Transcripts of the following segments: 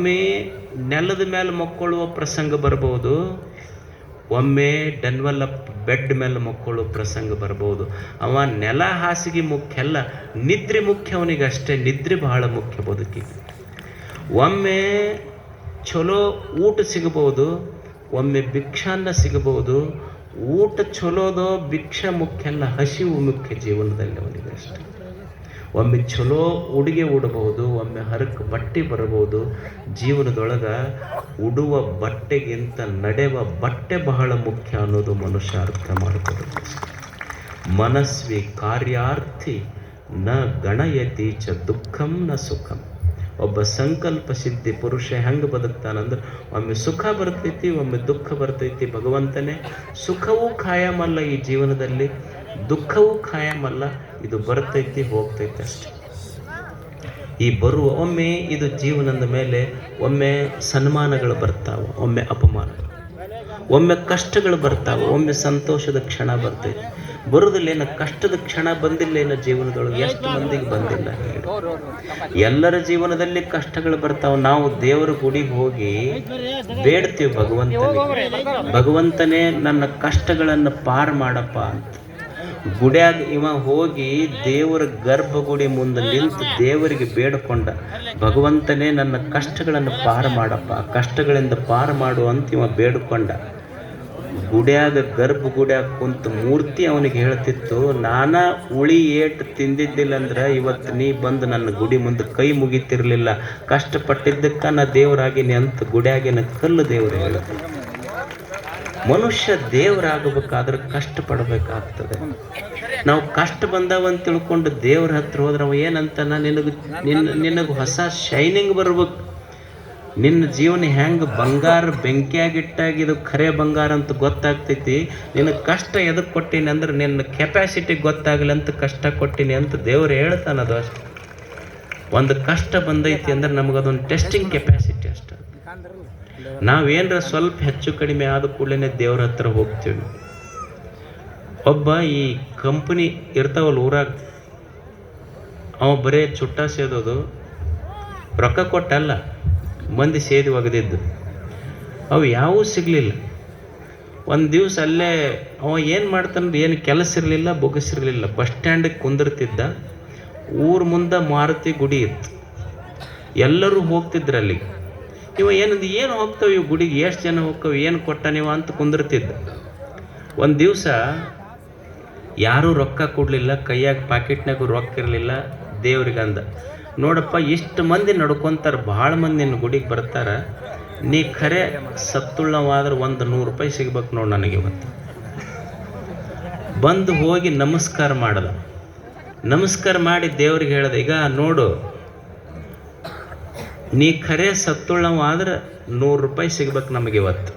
ಒಮ್ಮೆ ನೆಲದ ಮೇಲೆ ಮಕ್ಕೊಳ್ಳುವ ಪ್ರಸಂಗ ಬರ್ಬೋದು, ಒಮ್ಮೆ ಡೆನ್ವಲಪ್ ಬೆಡ್ ಮೇಲೆ ಮಕ್ಕಳು ಪ್ರಸಂಗ ಬರ್ಬೋದು. ಅವ ನೆಲ ಹಾಸಿಗೆ ಮುಖ್ಯ ಅಲ್ಲ, ನಿದ್ರೆ ಮುಖ್ಯ ಅವನಿಗೆ ಅಷ್ಟೇ. ನಿದ್ರೆ ಬಹಳ ಮುಖ್ಯ ಬದುಕಿಗೆ. ಒಮ್ಮೆ ಚಲೋ ಊಟ ಸಿಗಬಹುದು, ಒಮ್ಮೆ ಭಿಕ್ಷಾನ್ನ ಸಿಗಬಹುದು. ಊಟ ಚಲೋದೋ ಭಿಕ್ಷ ಮುಖ್ಯ ಅಲ್ಲ, ಹಸಿವು ಮುಖ್ಯ ಜೀವನದಲ್ಲಿ ಅವನಿಗೆ ಅಷ್ಟೇ. ಒಮ್ಮೆ ಚಲೋ ಉಡುಗೆ ಉಡಬಹುದು, ಒಮ್ಮೆ ಹರಕ್ಕೆ ಬಟ್ಟೆ ಬರಬಹುದು. ಜೀವನದೊಳಗೆ ಉಡುವ ಬಟ್ಟೆಗಿಂತ ನಡೆಯುವ ಬಟ್ಟೆ ಬಹಳ ಮುಖ್ಯ ಅನ್ನೋದು ಮನುಷ್ಯ ಅರ್ಥ ಮಾಡ್ಕೋಬೇಕು. ಮನಸ್ವಿ ಕಾರ್ಯಾರ್ಥಿ ನ ಗಣಯತಿ ಚ ದುಃಖಂ ನ ಸುಖಂ. ಒಬ್ಬ ಸಂಕಲ್ಪ ಸಿದ್ಧಿ ಪುರುಷ ಹೆಂಗೆ ಬದುಕ್ತಾನಂದ್ರೆ ಒಮ್ಮೆ ಸುಖ ಬರ್ತೈತಿ, ಒಮ್ಮೆ ದುಃಖ ಬರ್ತೈತಿ. ಭಗವಂತನೇ ಸುಖವೂ ಖಾಯಮಲ್ಲ ಈ ಜೀವನದಲ್ಲಿ, ದುಃಖವೂ ಖಾಯಮಲ್ಲ. ಇದು ಬರ್ತೈತಿ ಹೋಗ್ತೈತಿ ಅಷ್ಟೆ. ಈ ಬರುವ ಒಮ್ಮೆ ಇದು ಜೀವನದ ಮೇಲೆ ಒಮ್ಮೆ ಸನ್ಮಾನಗಳು ಬರ್ತಾವೆ, ಒಮ್ಮೆ ಅಪಮಾನಗಳು, ಒಮ್ಮೆ ಕಷ್ಟಗಳು ಬರ್ತಾವೆ, ಒಮ್ಮೆ ಸಂತೋಷದ ಕ್ಷಣ ಬರ್ತೈತಿ. ಬರುವುದಿಲ್ಲೇನ ಕಷ್ಟದ ಕ್ಷಣ ಬಂದಿಲ್ಲೇನ ಜೀವನದೊಳಗೆ? ಎಷ್ಟು ಮಂದಿಗೆ ಬಂದಿಲ್ಲ ಹೇಳಿ? ಎಲ್ಲರ ಜೀವನದಲ್ಲಿ ಕಷ್ಟಗಳು ಬರ್ತಾವೆ. ನಾವು ದೇವರ ಗುಡಿಗೆ ಹೋಗಿ ಬೇಡ್ತೀವಿ ಭಗವಂತನೇ ನನ್ನ ಕಷ್ಟಗಳನ್ನು ಪಾರು ಮಾಡಪ್ಪ ಅಂತ. ಗುಡಿಯಾಗ ಇವ ಹೋಗಿ ದೇವರ ಗರ್ಭಗುಡಿ ಮುಂದೆ ನಿಂತು ದೇವರಿಗೆ ಬೇಡಿಕೊಂಡ, ಭಗವಂತನೇ ನನ್ನ ಕಷ್ಟಗಳನ್ನು ಪಾರು ಮಾಡಪ್ಪ, ಕಷ್ಟಗಳಿಂದ ಪಾರು ಮಾಡು ಅಂತ ಇವ ಬೇಡಿಕೊಂಡ. ಗುಡಿಯಾಗ ಗರ್ಭಗುಡಿಯಾಗ ಕುಂತು ಮೂರ್ತಿ ಅವನಿಗೆ ಹೇಳ್ತಿತ್ತು, ನಾನಾ ಉಳಿ ಏಟು ತಿಂದಿದ್ದಿಲ್ಲ ಅಂದ್ರೆ ಇವತ್ತು ನೀ ಬಂದು ನನ್ನ ಗುಡಿ ಮುಂದೆ ಕೈ ಮುಗಿತಿರ್ಲಿಲ್ಲ. ಕಷ್ಟಪಟ್ಟಿದ್ದಕ್ಕ ನಾ ದೇವರಾಗಿನಿ ಅಂತ ಗುಡಿಯಾಗಿನ ಕಲ್ಲು ದೇವರು ಹೇಳುತ್ತೆ. ಮನುಷ್ಯ ದೇವರಾಗಬೇಕಾದ್ರೆ ಕಷ್ಟಪಡಬೇಕಾಗ್ತದೆ. ನಾವು ಕಷ್ಟ ಬಂದಾವಂತ ತಿಳ್ಕೊಂಡು ದೇವ್ರ ಹತ್ರ ಹೋದ್ರೆ ಅವ ಏನಂತಾನ, ನಿನಗೆ ಹೊಸ ಶೈನಿಂಗ್ ಬರ್ಬೇಕು. ನಿನ್ನ ಜೀವನ ಹೆಂಗೆ ಬಂಗಾರ ಬೆಂಕಿಯಾಗಿಟ್ಟಾಗಿ ಇದು ಖರೆ ಬಂಗಾರ ಅಂತ ಗೊತ್ತಾಗ್ತೈತಿ. ನಿನಗೆ ಕಷ್ಟ ಎದಕ್ಕೆ ಕೊಟ್ಟೀನಿ ಅಂದ್ರೆ ನಿನ್ನ ಕೆಪಾಸಿಟಿ ಗೊತ್ತಾಗಲಿ ಅಂತ ಕಷ್ಟ ಕೊಟ್ಟೀನಿ ಅಂತ ದೇವ್ರು ಹೇಳ್ತಾನದು ಅಷ್ಟೆ. ಒಂದು ಕಷ್ಟ ಬಂದೈತಿ ಅಂದ್ರೆ ನಮಗದೊಂದು ಟೆಸ್ಟಿಂಗ್ ಕೆಪಾಸಿಟಿ ಅಷ್ಟೆ. ನಾವೇನರ ಸ್ವಲ್ಪ ಹೆಚ್ಚು ಕಡಿಮೆ ಆದ ಕೂಡಲೇ ದೇವ್ರ ಹತ್ರ ಹೋಗ್ತೀವಿ. ಒಬ್ಬ ಈ ಕಂಪನಿ ಇರ್ತಾವಲ್ಲ ಊರಾಗ, ಅವ ಬರೇ ಚುಟ್ಟ ಸೇದೋದು, ರೊಕ್ಕ ಕೊಟ್ಟಲ್ಲ, ಮಂದಿ ಸೇದಿ ಒಗೆದಿದ್ದು. ಅವು ಯಾವೂ ಸಿಗಲಿಲ್ಲ. ಒಂದು ದಿವಸ ಅಲ್ಲೇ ಅವ ಏನು ಮಾಡ್ತಾನೆ, ಏನು ಕೆಲಸ ಇರಲಿಲ್ಲ, ಬೊಗಸಿರಲಿಲ್ಲ. ಬಸ್ ಸ್ಟ್ಯಾಂಡಿಗೆ ಕುಂದಿರ್ತಿದ್ದ. ಊರ ಮುಂದೆ ಮಾರುತಿ ಗುಡಿ ಇತ್ತು, ಎಲ್ಲರೂ ಹೋಗ್ತಿದ್ರು ಅಲ್ಲಿಗೆ. ಇವ ಏನು ಹೋಗ್ತಾವೆ ಇವು ಗುಡಿಗೆ, ಎಷ್ಟು ಜನ ಹೋಗ್ತಾವೆ, ಏನು ಕೊಟ್ಟ ನೀವು ಅಂತ ಕುಂದಿರ್ತಿದ್ದ. ಒಂದು ದಿವಸ ಯಾರೂ ರೊಕ್ಕ ಕೊಡಲಿಲ್ಲ, ಕೈಯಾಗ ಪಾಕೆಟ್ನಾಗೂ ರೊಕ್ಕ ಇರಲಿಲ್ಲ. ದೇವ್ರಿಗೆ ಅಂದ, ನೋಡಪ್ಪ ಇಷ್ಟು ಮಂದಿ ನಡ್ಕೊತಾರೆ, ಭಾಳ ಮಂದಿ ನಿನ್ನ ಗುಡಿಗೆ ಬರ್ತಾರೆ, ನೀ ಖರೆ ಸತ್ತುಳ್ಳವಾದ್ರೆ ಒಂದು 100 ರೂಪಾಯಿ ಸಿಗ್ಬೇಕು ನೋಡಿ ನನಗೆ ಇವತ್ತು. ಬಂದು ಹೋಗಿ ನಮಸ್ಕಾರ ಮಾಡ್ದ. ನಮಸ್ಕಾರ ಮಾಡಿ ದೇವ್ರಿಗೆ ಹೇಳ್ದೆ, ಈಗ ನೋಡು ನೀ ಖರೆ ಸತ್ತುಳ್ಳವಾದ್ರೆ 100 ರೂಪಾಯಿ ಸಿಗ್ಬೇಕು ನಮಗೆ ಇವತ್ತು.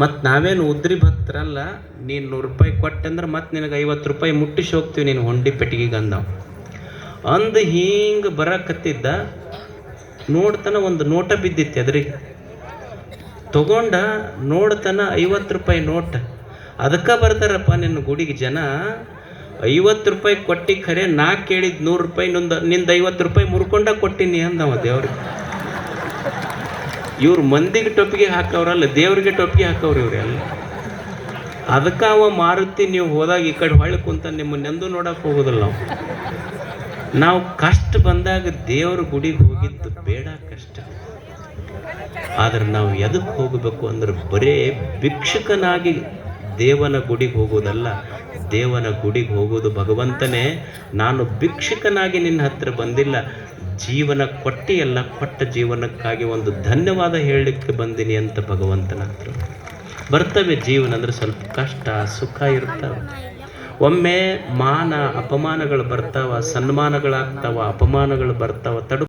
ಮತ್ತು ನಾವೇನು ಉದ್ರಿ ಭಕ್ತರಲ್ಲ, ನೀನು 100 ರೂಪಾಯಿ ಕೊಟ್ಟಂದ್ರೆ ಮತ್ತೆ ನಿನಗೆ 50 ರೂಪಾಯಿ ಮುಟ್ಟಿಸಿ ಹೋಗ್ತೀವಿ ನೀನು ಹೊಂಡಿ ಪೆಟ್ಟಿಗೆಗೆ ಅಂದವ. ಅಂದು ಹಿಂಗೆ ಬರಕತ್ತಿದ್ದ, ನೋಡ್ತಾನ ಒಂದು ನೋಟ ಬಿದ್ದಿತ್ತು ಎದುರಿಗೆ. ತಗೊಂಡ ನೋಡ್ತಾನ 50 ರೂಪಾಯಿ ನೋಟ್. ಅದಕ್ಕೆ ಬರ್ತಾರಪ್ಪ ನಿನ್ನ ಗುಡಿಗೆ ಜನ. 50 ರೂಪಾಯಿ ಕೊಟ್ಟು ಖರೆ ನಾ ಕೇಳಿದ 100 ರೂಪಾಯಿ ನಿಂದ 50 ರೂಪಾಯಿ ಮುರ್ಕೊಂಡ ಕೊಟ್ಟಿನಿ ಅಂದವ ದೇವ್ರಿಗೆ. ಇವ್ರು ಮಂದಿಗೆ ಟೊಪ್ಪಿಗೆ ಹಾಕವ್ರಲ್ಲ, ದೇವ್ರಿಗೆ ಟೊಪ್ಪಿಗೆ ಹಾಕವ್ರಿ ಇವ್ರೆಲ್ಲ. ಅದಕ್ಕೆ ಅವ ಮಾರುತಿ ನೀವು ಹೋದಾಗ ಈ ಕಡೆ ಹೊಳ್ಳಿ ಕುಂತ ನಿಮ್ಮನ್ನೆಂದೂ ನೋಡಕ್ಕೆ ಹೋಗೋದಿಲ್ಲ ನಾವು ಕಷ್ಟ ಬಂದಾಗ ದೇವ್ರ ಗುಡಿಗೆ ಹೋಗಿದ್ದು ಬೇಡ ಕಷ್ಟ. ಆದ್ರೆ ನಾವು ಎದಕ್ಕೆ ಹೋಗಬೇಕು ಅಂದ್ರೆ ಬರೇ ಭಿಕ್ಷುಕನಾಗಿ ದೇವನ ಗುಡಿಗೆ ಹೋಗೋದಲ್ಲ, ದೇವನ ಗುಡಿಗೆ ಹೋಗೋದು ಭಗವಂತನೇ ನಾನು ಭಿಕ್ಷುಕನಾಗಿ ನಿನ್ನ ಹತ್ರ ಬಂದಿಲ್ಲ, ಜೀವನ ಕೊಟ್ಟಿಯಲ್ಲ, ಕೊಟ್ಟ ಜೀವನಕ್ಕಾಗಿ ಒಂದು ಧನ್ಯವಾದ ಹೇಳಲಿಕ್ಕೆ ಬಂದಿನಿ ಅಂತ ಭಗವಂತನ ಹತ್ರ ಬರ್ತವೆ. ಜೀವನ ಅಂದ್ರೆ ಸ್ವಲ್ಪ ಕಷ್ಟ ಸುಖ ಇರ್ತವೆ. ಒಮ್ಮೆ ಮಾನ ಅಪಮಾನಗಳು ಬರ್ತಾವ, ಸನ್ಮಾನಗಳಾಗ್ತಾವ, ಅಪಮಾನಗಳು ಬರ್ತಾವ.